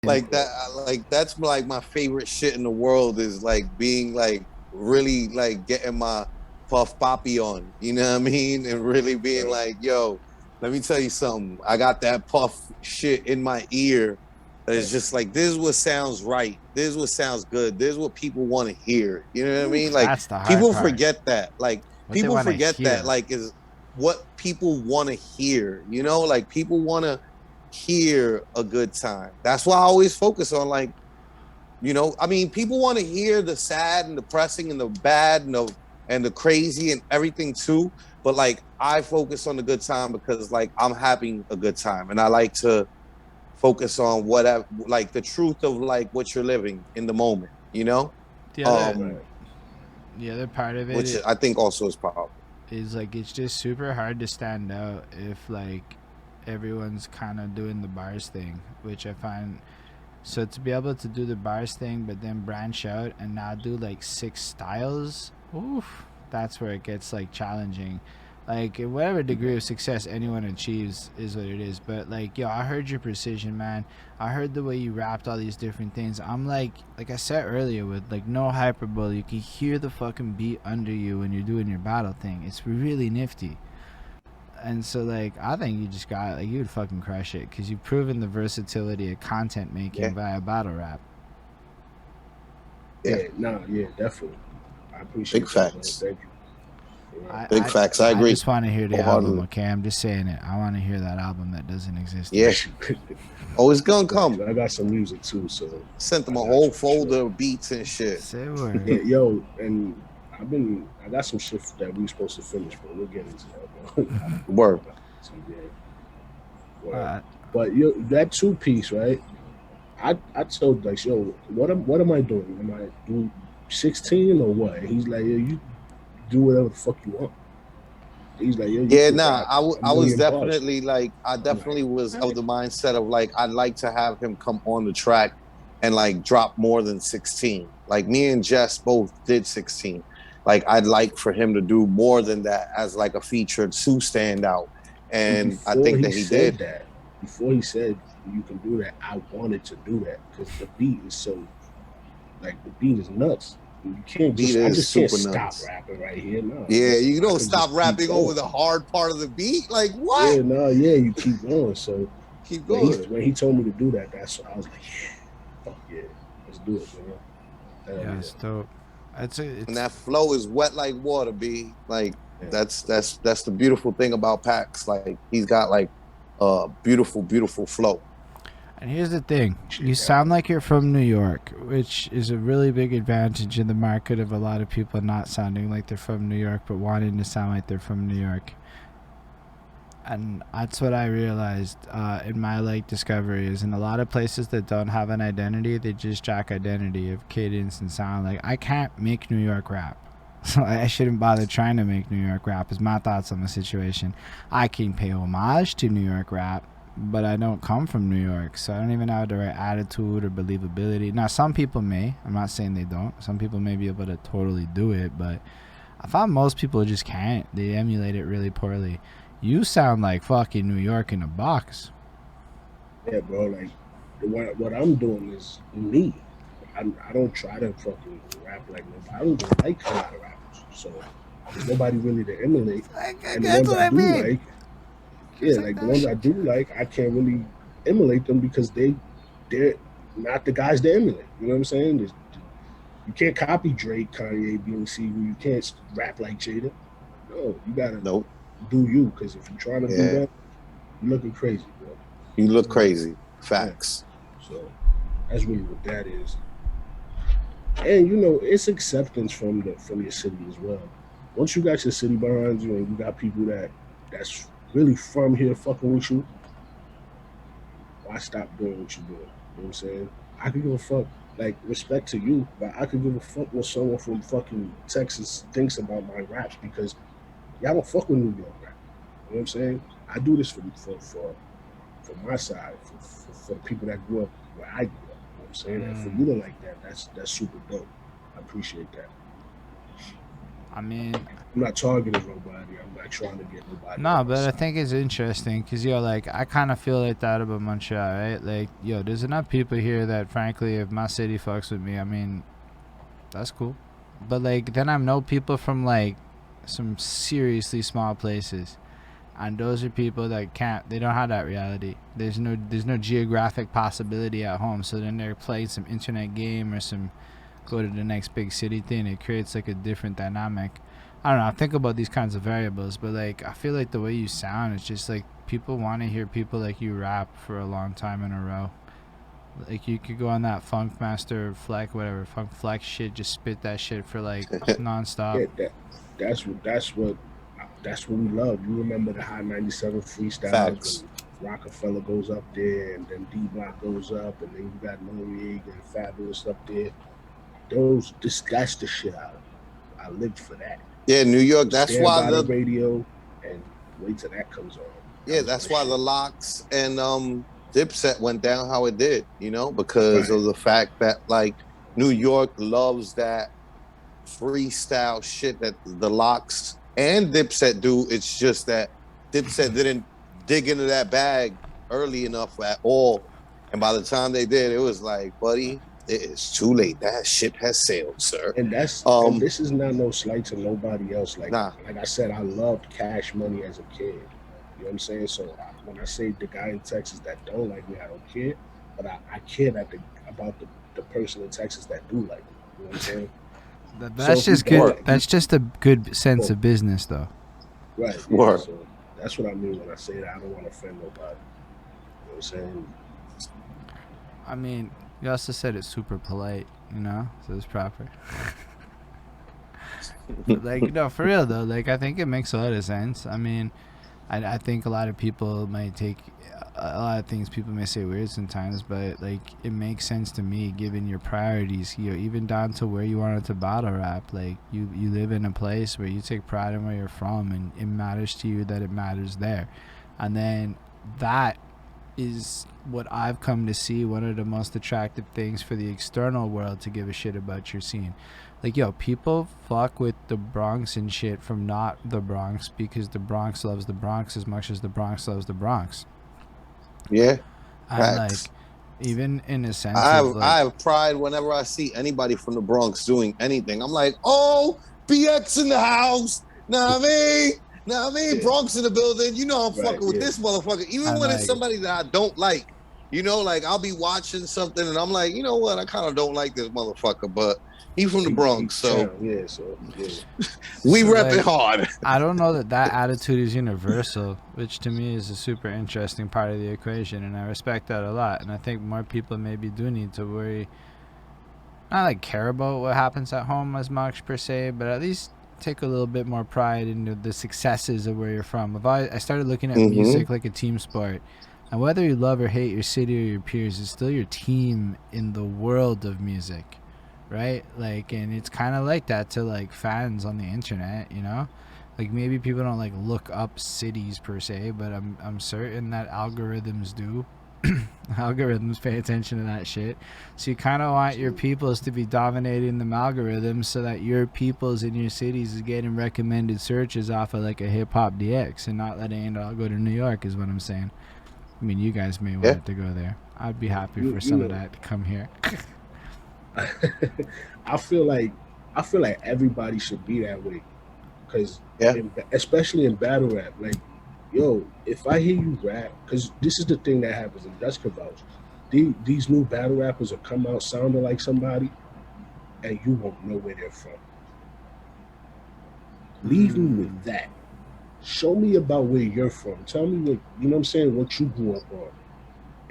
Like that, like that's like my favorite shit in the world is like being like really like getting my puff poppy on, you know what I mean? And really being like, yo, let me tell you something. I got that puff shit in my ear. It's just like this is what sounds right. This is what sounds good. This is what people want to hear. You know what I mean? Oof, Like that's the hard people part. forget that. Like What they people want to forget that. hear. Like is what people want to hear. You know, like people want to hear a good time. That's why I always focus on like, you know, I mean, people want to hear the sad and depressing and the bad and the crazy and everything too. But like I focus on the good time because like I'm having a good time and I like to focus on whatever like the truth of like what you're living in the moment, you know? The other, Um, the other part of which it I think also is powerful. is like it's just super hard to stand out if like everyone's kind of doing the bars thing, which I find. So to be able to do the bars thing, but then branch out and not do like 6 styles, oof, that's where it gets like challenging. Like whatever degree of success anyone achieves is what it is. But like, yo, I heard your precision, man. I heard the way you rapped all these different things. I'm like I said earlier, with like no hyperbole, you can hear the fucking beat under you when you're doing your battle thing. It's really nifty. And so like I think you just got like you would fucking crush it because you've proven the versatility of content making Yeah, via battle rap. yeah. Yeah, no, yeah, definitely. I Big appreciate that, man. facts. Thank you. Yeah. I Big I, facts. I I agree just want to hear the album, wholeheartedly. okay? I'm just saying it. I want to hear that album that doesn't exist Yeah. yet. Oh, it's gonna come. I got some music too, so Sent them I a got whole you for sure. folder of beats and shit. Say a word. Yeah, yo, and I got some shit that we supposed to finish, but we'll get into that, bro. Word. Word. But yo, that 2 piece, right? I told like, yo, what am I doing? Am I doing 16 or what? And he's like, yo, you do whatever the fuck you want. He's like, yo, you Yeah, can nah, rap a I was million bars. definitely like, I I'm like, definitely was all of right. the mindset of like, I'd like to have him come on the track and like drop more than 16. Like me and Jess both did 16. Like I'd like for him to do more than that as like a featured Sue standout. And And I think that he did. before he said you can do that, I wanted to do that because the beat is so like the beat is nuts. You can't Beat I is just can't super stop nuts. rapping right here. No, Yeah, you I don't can stop just keep rapping over going. the hard part of the beat. Like what? Yeah, no, yeah, you keep going. So Keep going. when he told me to do that, that's I was like, yeah, fuck yeah, let's do it, man. Hell Yeah, yeah. it's dope. And It's that flow is wet like water, B. Like Yeah. that's the beautiful thing about Pax. Like he's got like a beautiful, beautiful flow. And here's the thing: you Appreciate that, sound man. like you're from New York, which is a really big advantage in the market of a lot of people not sounding like they're from New York, but wanting to sound like they're from New York. And that's what I realized in my like discovery is in a lot of places that don't have an identity, they just jack identity of cadence and sound. Like I can't make New York rap, so I shouldn't bother trying to make New York rap. Is my thoughts on the situation. I can pay homage to New York rap, but I don't come from New York, so I don't even have the right attitude or believability. Now some people may. I'm not saying they don't. Some people may be able to totally do it, but I found most people just can't. They emulate it really poorly. You sound like fucking New York in a box. Yeah, bro. Like what I'm doing is me. I don't try to fucking rap like nobody. I don't even like a lot of rappers, so there's nobody really to emulate. And the That's ones what I I do mean. like, yeah, like the ones I do like, I can't really emulate them because they're not the guys to emulate. You know what I'm saying? You can't copy Drake, Kanye, Beyonce. You can't rap like Jada. No, you gotta Nope. do you. Because if you're trying to do Yeah. that, you're looking crazy, bro. You look crazy. Yeah. Facts. So that's really what that is. And you know, it's acceptance from your city as well. Once you got your city behind you and you got people that's really from here fucking with you, why stop doing what you're doing? You know what I'm saying? I could give a fuck. Like respect to you, but I could give a fuck what someone from fucking Texas thinks about my raps because y'all don't fuck with New York rap. You know what I'm saying? I do this for my side, for the people that grew up where I grew up. You know what I'm saying? And for you to like that, that's super dope. I appreciate that. I mean, I'm not targeting nobody. I'm not trying to get nobody. no, but I think it's interesting because, yo, like, I kind of feel like that about Montreal, right? Like, yo, there's enough people here that, frankly, if my city fucks with me, I mean, that's cool. But, like, then I know people from, like, some seriously small places. And those are people that they don't have that reality. There's no geographic possibility at home. So then they're playing some internet game or some go to the next big city thing. It creates, like, a different dynamic. I don't know. I think about these kinds of variables, but, like, I feel like the way you sound, it's just like people want to hear people like you rap for a long time in a row. Like, you could go on that Funk Master Fleck, whatever, Funk Flex shit, just spit that shit for, like, nonstop. Yeah, that's what we love. You remember the Hot 97 freestyles Facts. when Rockefeller goes up there and then D Block goes up and then you got Noriega and Fabulous up there. That's the shit I lived for that. Yeah, New York. That's Stand why by the radio and wait till that comes on. yeah, that's why the Locks and Dipset went down how it did, you know, because of the fact that, like, New York loves that freestyle shit that the Locks and Dipset do. It's just that Dipset didn't dig into that bag early enough at all. And by the time they did, it was like, buddy, it's too late. That ship has sailed, sir. And and this is not no slight to nobody else. Like I said, I loved Cash Money as a kid. You know what I'm saying? So when I say the guy in Texas that don't like me, I don't care. But I care about the person in Texas that do like me. You know what I'm saying? That's just good. That's just a good sense of business, though. Right. Yeah, so that's what I mean when I say that. I don't want to offend nobody. You know what I'm saying? I mean, you also said it's super polite, you know, so it's proper. But, like, no, for real though, like, I think it makes a lot of sense. I mean, I think a lot of people might take a lot of things people may say weird sometimes, but, like, it makes sense to me given your priorities, you know, even down to where you wanted to battle rap. Like, you live in a place where you take pride in where you're from, and it matters to you that it matters there. And then that is what I've come to see one of the most attractive things for the external world to give a shit about your scene. Like, yo, people fuck with the Bronx and shit from not the Bronx because the Bronx loves the Bronx as much as the Bronx loves the Bronx. Yeah. And, like, even in a sense, I have pride whenever I see anybody from the Bronx doing anything. I'm like, oh, BX in the house. Know what I mean? Bronx in the building. You know I'm fucking with this motherfucker. Even when it's somebody that I don't like. You know, like, I'll be watching something and I'm like, you know what? I kind of don't like this motherfucker, but he's from the Bronx, so yeah. We rep it hard. I don't know that attitude is universal, which to me is a super interesting part of the equation, and I respect that a lot. And I think more people maybe do need to worry, not like care about what happens at home as much per se, but at least take a little bit more pride in the successes of where you're from. If I started looking at music like a team sport, and whether you love or hate your city or your peers, it's still your team in the world of music, right? Like, and it's kind of like that to, like, fans on the internet, you know? Like, maybe people don't, like, look up cities per se, but I'm certain that algorithms do. Algorithms pay attention to that shit. So you kind of want your peoples to be dominating them algorithms so that your peoples in your cities is getting recommended searches off of, like, a hip-hop DX and not letting it all go to New York is what I'm saying. I mean, you guys may want it to go there. I'd be happy for some of that to come here. I feel like everybody should be that way, because especially in battle rap, like, yo, if I hear you rap, because this is the thing that happens in Dutch Vouch. These new battle rappers will come out sounding like somebody, and you won't know where they're from. Leave me with that. Show me about where you're from. Tell me what, you know what I'm saying, what you grew up on.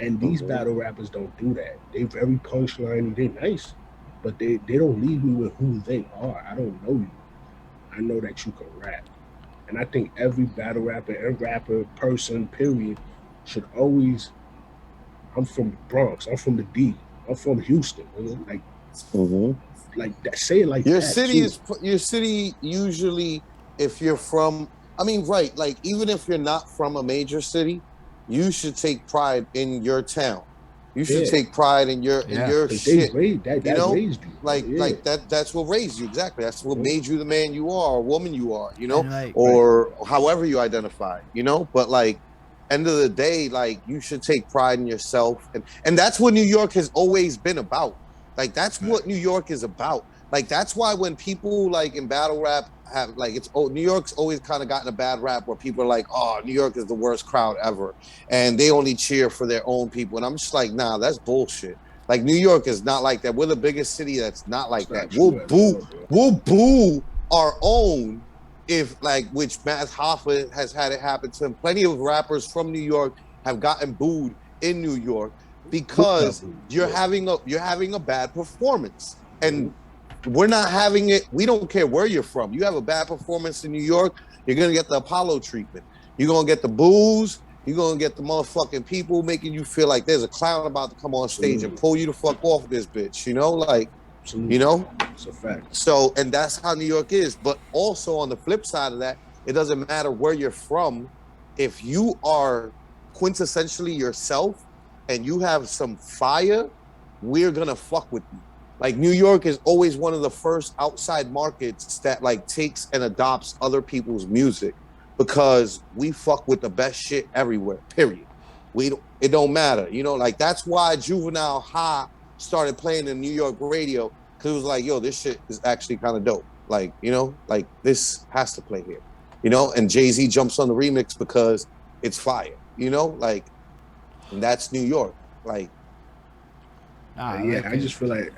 And these battle rappers don't do that. They very punchline, they're nice, but they don't leave me with who they are. I don't know you. I know that you can rap. And I think every battle rapper and rapper person, period, should always, I'm from the Bronx, I'm from the D, I'm from Houston. Like, like that, say it like your that. Your city usually, if you're from, I mean, right, like, even if you're not from a major city, you should take pride in your town. You should Yeah, take pride in Yeah. your because they shit. raised that. You That know, raised you. Yeah. that's what raised you. Exactly. That's what Mhm. made you the man you are, or woman you are. You know, And like, Right. or however you identify. You know, but like end of the day, like you should take pride in yourself, and that's what New York has always been about. Like that's what New Facts. York is about. Like that's why when people like in battle rap have like it's New York's always kind of gotten a bad rap where people are like, oh, New York is the worst crowd ever, and they only cheer for their own people, and I'm just like, nah, that's bullshit. Like New York is not like that. We're the biggest city that's not like It's that. not true at all, bro. We'll boo our own if like which Matt Hoffa has had it happen to him. Plenty of rappers from New York have gotten booed in New York Look up, because yeah. you're having a bad performance. Mhm. And we're not having it. We don't care where you're from. You have a bad performance in New York, you're gonna get the Apollo treatment. You're gonna get the booze. You're gonna get the motherfucking people making you feel like there's a clown about to come on stage and Absolutely. pull you the fuck off this bitch. You know, like you Absolutely. know. It's a fact. So, and that's how New York is. But also on the flip side of that, it doesn't matter where you're from. If you are quintessentially yourself and you have some fire, we're gonna fuck with you. Like New York is always one of the first outside markets that like takes and adopts other people's music because we fuck with the best shit everywhere. Period. It don't matter. You know, like that's why Juvenile High started playing in New York radio because it was like, yo, this shit is actually kind of dope. Like, you know, like this has to play here. You know, and Jay-Z jumps on the remix because it's fire. You know, like, and that's New York. Like, Yeah, I just feel like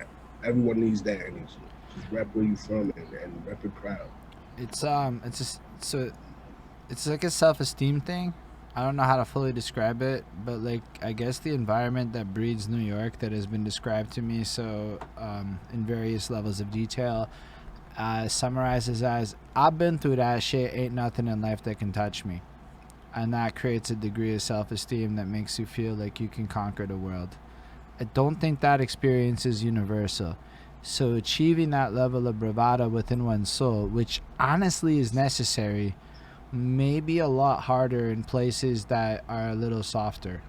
everyone needs that energy. Just rap where you from and rep it proud. it's just so it's like a self-esteem thing. I don't know how to fully describe it, but like I guess the environment that breeds New York that has been described to me so in various levels of detail summarizes as I've been through that shit. Ain't nothing in life that can touch me, and that creates a degree of self-esteem that makes you feel like you can conquer the world. I don't think that experience is universal. So achieving that level of bravado within one's soul, which honestly is necessary, may be a lot harder in places that are a little softer,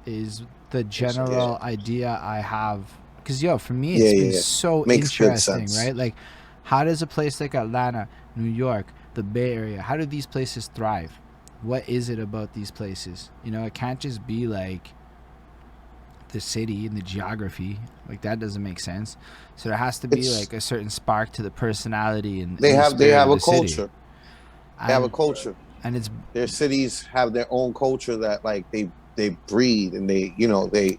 is the general idea I have. Because, yo, for me, it's been so makes good interesting, sense. right? Like, how does a place like Atlanta, New York, the Bay Area, how do these places thrive? What is it about these places? You know, it can't just be like the city and the geography. Like, that doesn't make sense. So there has to be like a certain spark to the personality and they the have spirit of a the city. culture. They have a culture. And it's Their cities have their own culture that like they breed and they you know they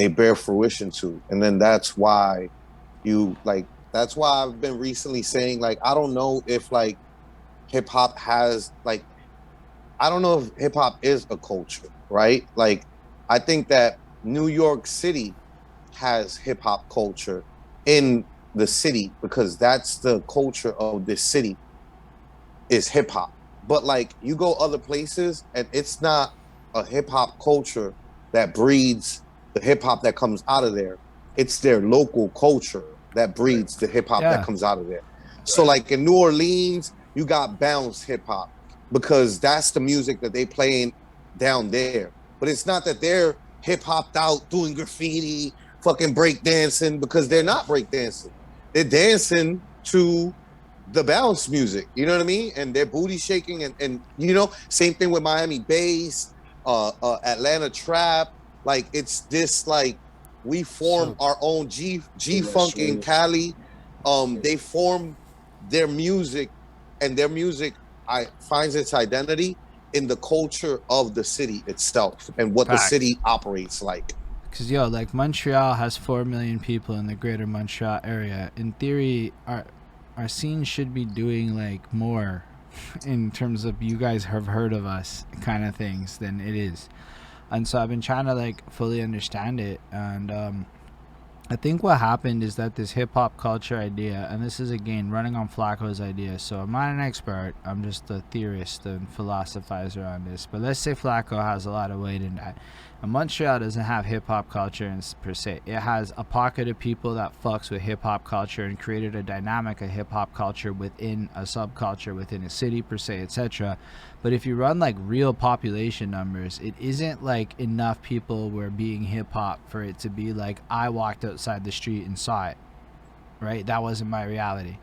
bear fruition to, and then that's why you like that's why I've been recently saying like I don't know if like hip hop has like I don't know if hip hop is a culture, right? Like I think that New York City has hip hop culture in the city because that's the culture of this city is hip hop. But like you go other places and it's not a hip hop culture that breeds the hip hop that comes out of there. It's their local culture that breeds the hip hop that comes out of there. So like in New Orleans, you got bounce hip hop because that's the music that they playing down there. But it's not that they're hip hopped out doing graffiti, fucking break dancing because they're not break dancing. They're dancing to the bounce music, you know what I mean? And their booty shaking and you know, same thing with Miami bass, Atlanta trap. Like it's this like we form our own G Funk in Cali. They form their music, and their music finds its identity in the culture of the city itself and what the city operates like. Because, yo, like Montreal has 4 million people in the greater Montreal area. In theory, our scene should be doing like more in terms of you guys have heard of us kind of things than it is. And so I've been trying to like fully understand it. And I think what happened is that this hip hop culture idea, and this is again running on Flacco's idea. So I'm not an expert. I'm just a theorist and philosophizer on this. But let's say Flacco has a lot of weight in that. And Montreal doesn't have hip-hop culture per se. It has a pocket of people that fucks with hip-hop culture and created a dynamic of hip-hop culture within a subculture, within a city per se, etc. But if you run like real population numbers, it isn't like enough people were being hip-hop for it to be like, I walked outside the street and saw it, right? That wasn't my reality.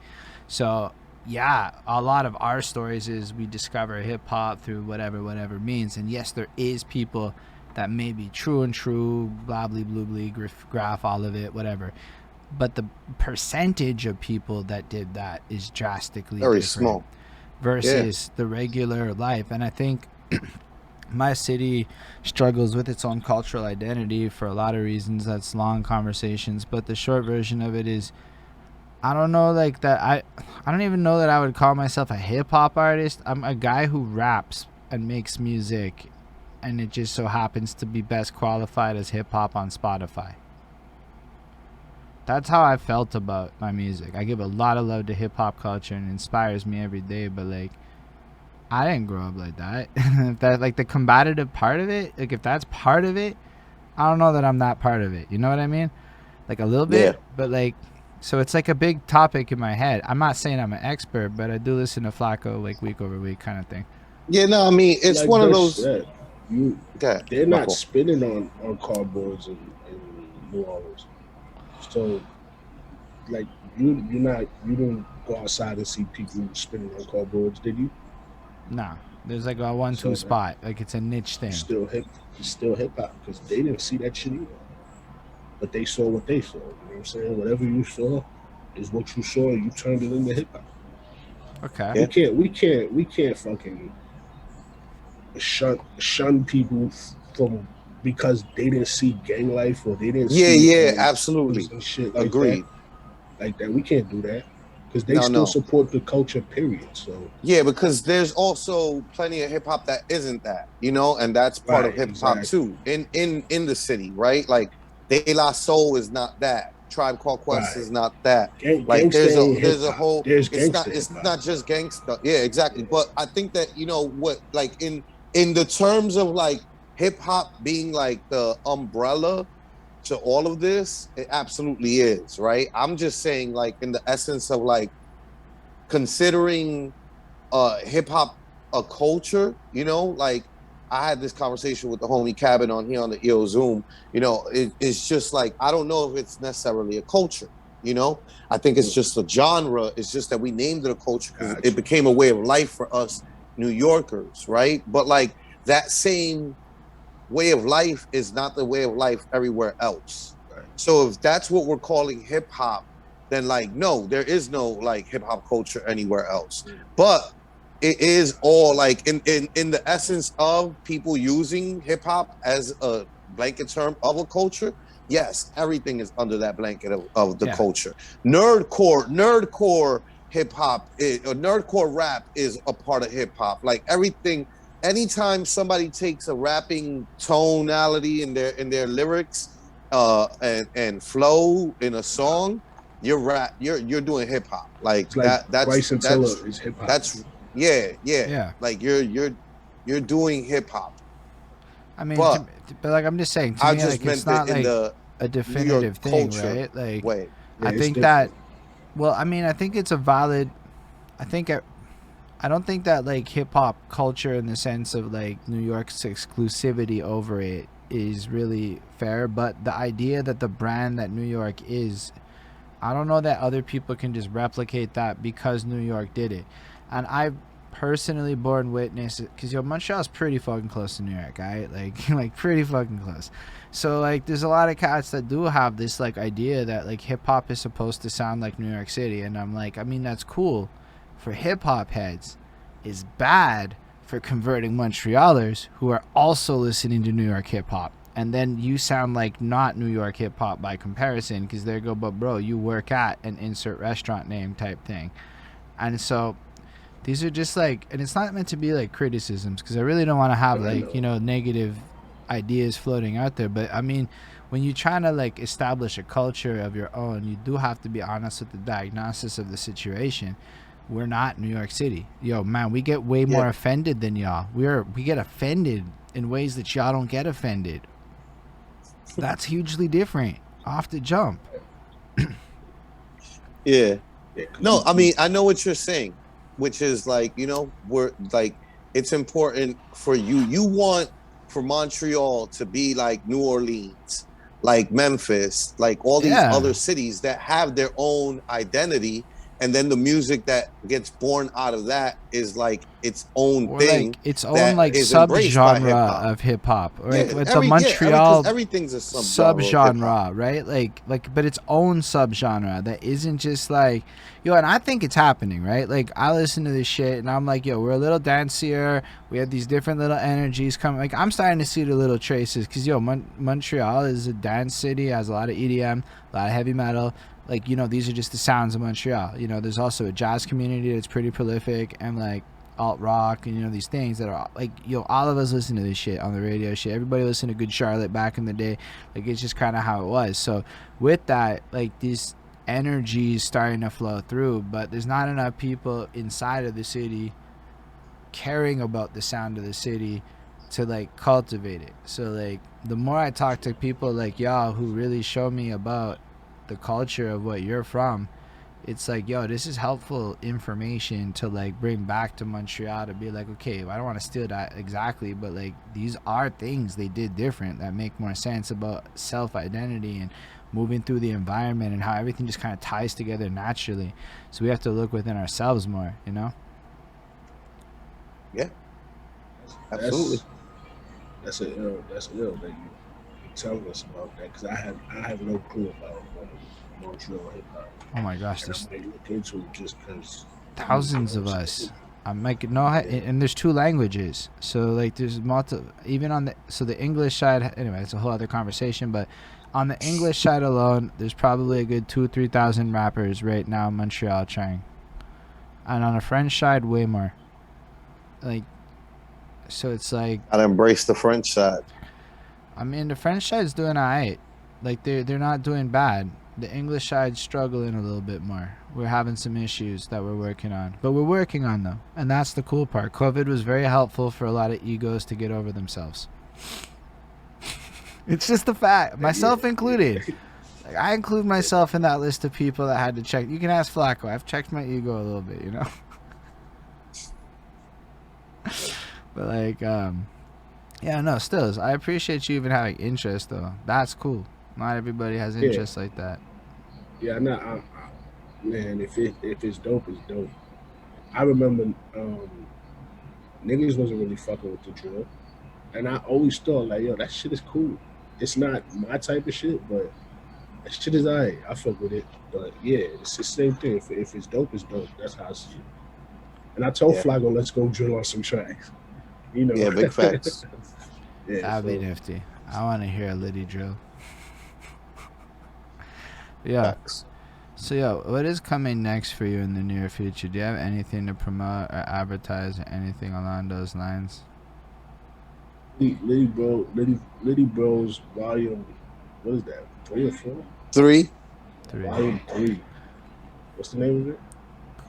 So yeah, a lot of our stories is we discover hip-hop through whatever means. And yes, there is people that may be true and true, blah, blah, blah, blah, graph, all of it, whatever. But the percentage of people that did that is drastically very different small versus the regular life. And I think my city struggles with its own cultural identity for a lot of reasons. That's long conversations. But the short version of it is, I don't know, like that. I don't even know that I would call myself a hip-hop artist. I'm a guy who raps and makes music, and it just so happens to be best qualified as hip-hop on Spotify. That's how I felt about my music. I give a lot of love to hip-hop culture and it inspires me every day, but like, I didn't grow up like that. If that, like, the combative part of it, like if that's part of it, I don't know that I'm that part of it. You know what I mean? Like a little bit, but like, so it's like a big topic in my head. I'm not saying I'm an expert, but I do listen to Flacko like week over week kind of thing. Yeah, no, I mean, it's like one of those. They're not spinning on cardboards in New Orleans. So, like, you didn't go outside and see people spinning on cardboards, did you? Nah, there's like a 1-2 spot. Like, it's a niche thing. It's still hip hop because they didn't see that shit either. But they saw what they saw. You know what I'm saying? Whatever you saw is what you saw, and you turned it into hip hop. Okay. We can't fucking shun people from because they didn't see gang life or they didn't see absolutely and shit agreed like that. We can't do that because they still support the culture, period. So yeah, because there's also plenty of hip hop that isn't that, you know, and that's part of hip hop too in the city, right? Like De La Soul is not that, Tribe Called Quest is not that. Like there's a whole it's not just gangsta. Yeah, exactly. But I think that, you know what, like in the terms of like hip hop being like the umbrella to all of this, it absolutely is, right? I'm just saying, like, in the essence of like considering hip hop a culture, you know, like I had this conversation with the homie Cabin on here on the EO Zoom. You know, it's just like, I don't know if it's necessarily a culture, you know? I think it's just a genre. It's just that we named it a culture because it became a way of life for us New Yorkers, right? But like that same way of life is not the way of life everywhere else. Right. So if that's what we're calling hip hop, then like, no, there is no like hip hop culture anywhere else. But it is all like in the essence of people using hip hop as a blanket term of a culture. Yes, everything is under that blanket of the culture. Nerdcore hip hop, nerdcore rap is a part of hip hop. Like everything, anytime somebody takes a rapping tonality in their lyrics and flow in a song, you're doing hip hop. Like that's hip hop. That's yeah. Like you're doing hip hop. I mean, but like I'm just saying, to me, like it's not like a definitive thing, right? Like I think that. Well, I mean, I think it's a valid. I don't think that like hip hop culture in the sense of like New York's exclusivity over it is really fair. But the idea that the brand that New York is, I don't know that other people can just replicate that because New York did it. And I've personally borne witness, because Montreal's pretty fucking close to New York, right? Like pretty fucking close. So like there's a lot of cats that do have this like idea that like hip hop is supposed to sound like New York City, and I'm like, I mean, that's cool for hip hop heads, is bad for converting Montrealers who are also listening to New York hip hop. And then you sound like not New York hip hop by comparison, because they go, but bro, you work at an insert restaurant name type thing. And so these are just like, and it's not meant to be like criticisms, because I really don't want to have like, you know, negative ideas floating out there. But I mean, when you're trying to like establish a culture of your own, you do have to be honest with the diagnosis of the situation. We're not New York City. Yo, man, we get way more offended than y'all. We get offended in ways that y'all don't get offended. That's hugely different off the jump. Yeah. Yeah, No, I mean, I know what you're saying, which is like, you know, we're like, it's important for you. You want for Montreal to be like New Orleans, like Memphis, like all these Yeah. other cities that have their own identity. And then the music that gets born out of that is like its own Or thing like its own that like is embraced by hip subgenre hop. of hip hop. Like Yeah, with the because Montreal everything's a subgenre of hip hop. subgenre, right? Like but its own subgenre that isn't just like, yo, and I think it's happening, right? Like I listen to this shit and I'm like, yo, we're a little dancier. We have these different little energies coming. Like I'm starting to see the little traces because yo, Montreal is a dance city, has a lot of EDM, a lot of heavy metal. Like, you know, these are just the sounds of Montreal. You know, there's also a jazz community that's pretty prolific and like alt rock and, you know, these things that are like, yo, all of us listen to this shit on the radio shit. Everybody listened to Good Charlotte back in the day. Like it's just kind of how it was. So with that, like these energies starting to flow through, but there's not enough people inside of the city caring about the sound of the city to like cultivate it. So like the more I talk to people like y'all who really show me about the culture of what you're from, it's like, yo, this is helpful information to like bring back to Montreal to be like, okay, I don't want to steal that exactly, but like these are things they did different that make more sense about self-identity and moving through the environment and how everything just kind of ties together naturally. So we have to look within ourselves more, you know? Yeah, absolutely. That's ill that you telling us about that, because I have no clue about Montreal hip hop. Oh my gosh, And I there's might look into it just because thousands of us. I'm like, no, and there's 2 languages. So like there's even on the English side, anyway, it's a whole other conversation, but on the English side alone, there's probably a good 2,000-3,000 rappers right now in Montreal trying. And on the French side, way more. Like, so it's like, Gotta embrace the French side. I mean, the French side's doing alright. Like they're not doing bad. The English side's struggling a little bit more. We're having some issues that we're working on, but we're working on them, and that's the cool part. COVID was very helpful for a lot of egos to get over themselves. It's just a fact, myself included. Like I include myself in that list of people that had to check. You can ask Flacco. I've checked my ego a little bit, you know. But like, yeah, no, still, I appreciate you even having interest though. That's cool. Not everybody has interest like that. Yeah, no, man, if it's dope, it's dope. I remember niggas wasn't really fucking with the drill, and I always thought like, yo, that shit is cool. It's not my type of shit, but that shit is alright. I fuck with it. But yeah, it's the same thing. If it's dope, it's dope. That's how I see it. And I told Flacco, let's go drill on some tracks. You know. Yeah, big facts. Yeah, That'd be nifty. I want to hear a Littyyy drill. Yeah. Facts. So, yo, what is coming next for you in the near future? Do you have anything to promote or advertise or anything along those lines? Littyyy Bros volume, what is that? 3 or 4? 3. Volume 3. What's the name of it?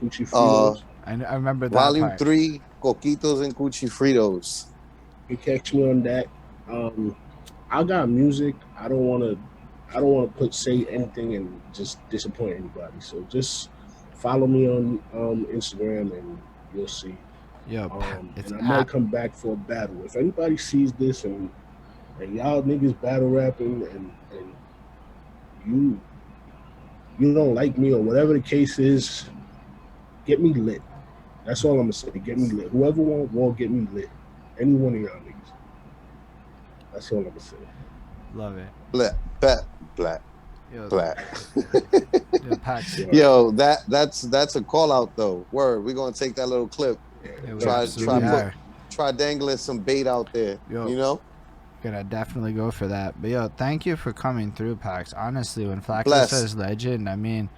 Coochie Fritos. I remember that Volume part. 3, Coquitos and Coochie Fritos. You catch me on that. I got music. I don't want to say anything and just disappoint anybody. So just follow me on Instagram and you'll see. Yo, and I might come back for a battle. If anybody sees this and y'all niggas battle rapping and you don't like me or whatever the case is, get me lit. That's all I'm gonna say. Get me lit. Whoever want war, get me lit. Any one of y'all niggas. That's all I'm gonna say. Love it. Black. Yo, Black. Yo, Pax. Yo, that's a call out though. Word. We're gonna take that little clip. Yeah, Try dangling some bait out there. Yo. You know? Gonna definitely go for that. But yo, thank you for coming through, Pax. Honestly, when Flacco says legend, I mean,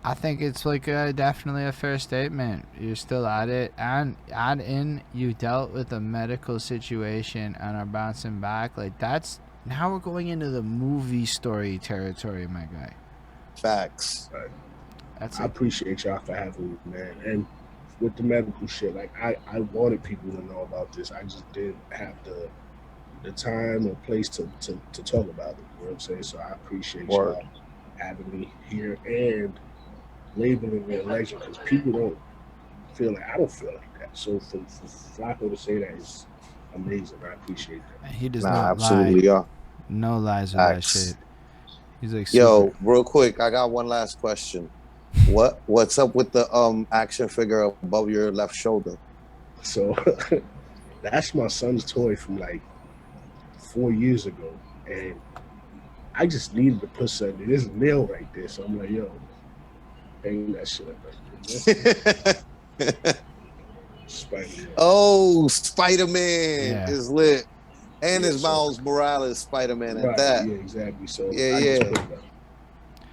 I think it's like definitely a fair statement. You're still at it, and add in you dealt with a medical situation and are bouncing back. Like that's now we're going into the movie story territory, my guy. Facts. Right. That's I appreciate y'all for having me, man. And with the medical shit, like I wanted people to know about this. I just didn't have the the time or place to talk about it. You know what I'm saying? So I appreciate Word. y'all having me here and labeling me a legend because people don't feel like I don't feel like that. So for Flacko to say that is amazing. I appreciate that. He does Nah, not absolutely, lie. yeah. No lies with that Facts. shit. He's like super. Yo, real quick, I got one last question. What's up with the action figure above your left shoulder? So that's my son's toy from like 4 years ago, and I just needed to put something. There's a nail right there, so I'm like, yo, hang that shit up right there. Spider-Man. Oh, Spider-Man Yeah. is lit. And Yeah, it's so- Miles Morales Spider-Man at Right, that. yeah, exactly. So Yeah, I yeah. just put it up.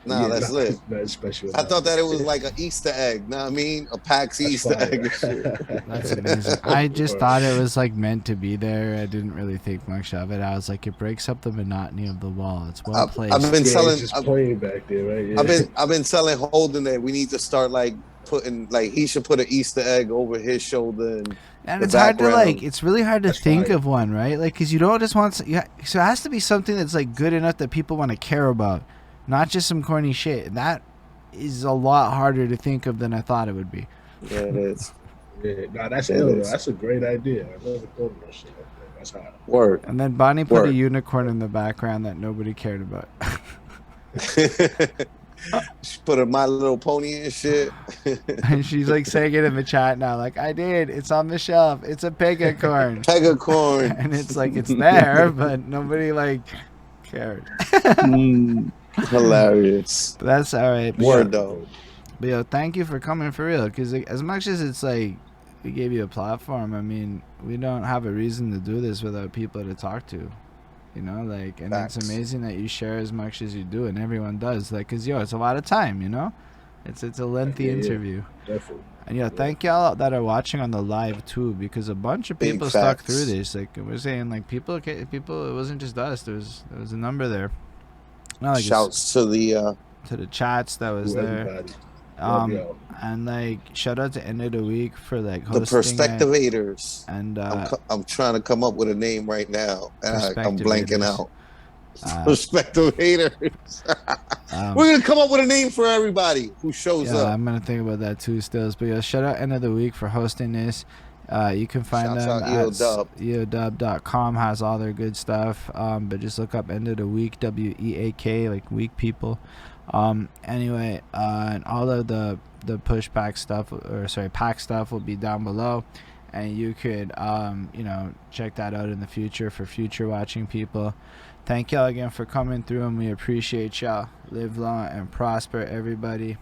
Nah, Yeah, that's lit. Nothing special. I thought that it was like an Easter egg. Know what I mean? A PAX That's Easter fire. egg and shit. That's amazing. I just thought it was like meant to be there. I didn't really think much of it. I was like, it breaks up the monotony of the wall. It's well placed. I've been Yeah, telling. it's just playing back there, right? Yeah. I've been telling Holden that we need to start like putting like he should put an Easter egg over his shoulder And the it's hard to background. like. It's really hard to That's think fire. of one, right? Like, because you don't just want. So it has to be something that's like good enough that people want to care about, not just some corny shit. And that is a lot harder to think of than I thought it would be. Yeah, it is. Yeah, nah, that's It ill, though. is. That's a great idea. I never thought of that shit like that. That's hot. Word. And then Bonnie put a Word. unicorn in the background that nobody cared about. She put a My Little Pony and shit. And she's like saying it in the chat now, like, I did. It's on the shelf. It's a pegacorn. Pegacorn. And it's like, it's there, but nobody like cared. Hilarious. But that's all right. But Word yo, though. but yo, thank you for coming for real. Because as much as it's like we gave you a platform, I mean, we don't have a reason to do this without people to talk to. You know, like, and Facts. it's amazing that you share as much as you do, and everyone does. Like, cause yo, it's a lot of time. You know, it's a lengthy Yeah, yeah. interview. Definitely. And yeah, thank y'all that are watching on the live too, because a bunch of Big people stuck facts. through this. Like we're saying, like people. It wasn't just us. There was a number there. Not like Shouts to the to the chats that was To there. everybody. Love y'all. And like shout out to End of the Week for like hosting the Perspectivators. it. And I'm trying to come up with a name right now, and I'm blanking Perspectivators. out. Perspectivators. um, We're gonna come up with a name for everybody who shows yeah, up. I'm gonna think about that too, Stills. But yeah, shout out End of the Week for hosting this. You can find Shouts them out at EODub. eodub.com, has all their good stuff. But just look up End of the Week, WEAK, like weak people. Anyway, and all of the pushback stuff, or sorry, pack stuff will be down below, and you could you know, check that out in the future for future watching people. Thank y'all again for coming through, and we appreciate y'all. Live long and prosper, everybody.